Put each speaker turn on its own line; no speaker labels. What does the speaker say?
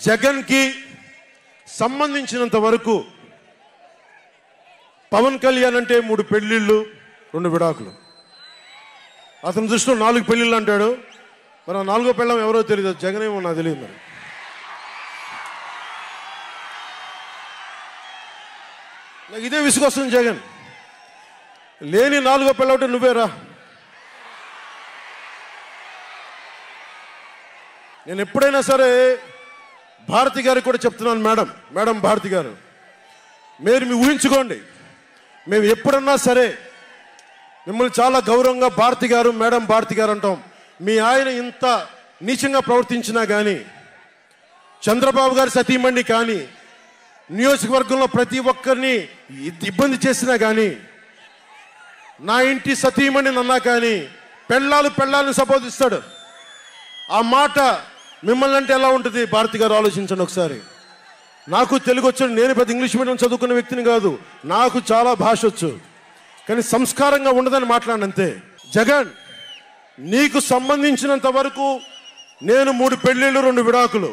జగన్కి సంబంధించినంత వరకు పవన్ కళ్యాణ్ అంటే 3 పెళ్లిళ్ళు 2 విడాకులు. అతని దృష్టిలో 4 పెళ్లిళ్ళు అంటాడు. మరి ఆ 4వ పెళ్ళం ఎవరో తెలియదు, జగన్ ఏమో నాకు తెలియదు. మరి నాకు ఇదే విసుగొస్తుంది. జగన్ లేని 4వ పెళ్ళం అంటే నువ్వేరా. నేను ఎప్పుడైనా సరే భారతి గారికి కూడా చెప్తున్నాను, మేడం భారతి గారు, మీరు మీ ఊహించుకోండి, మేము ఎప్పుడన్నా సరే మిమ్మల్ని చాలా గౌరవంగా భారతి గారు, మేడం భారతి గారు అంటాం. మీ ఆయన ఇంత నీచంగా ప్రవర్తించినా కానీ, చంద్రబాబు గారి సతీమణి కానీ, నియోజకవర్గంలో ప్రతి ఒక్కరిని ఇబ్బంది చేసినా కానీ, నా ఇంటి సతీమణి అన్నా కానీ పెళ్ళాలను సంబోధిస్తాడు. ఆ మాట మిమ్మల్ని అంటే ఎలా ఉంటుంది భారతి గారు? ఆలోచించండి ఒకసారి. నాకు తెలుగు వచ్చాడు, నేను పెద్ద ఇంగ్లీష్ మీడియం చదువుకున్న వ్యక్తిని కాదు, నాకు చాలా భాష వచ్చు, కానీ సంస్కారంగా ఉండదని మాట్లాడినంతే. జగన్, నీకు సంబంధించినంత వరకు నేను 3 పెళ్లిళ్ళు 2 విడాకులు.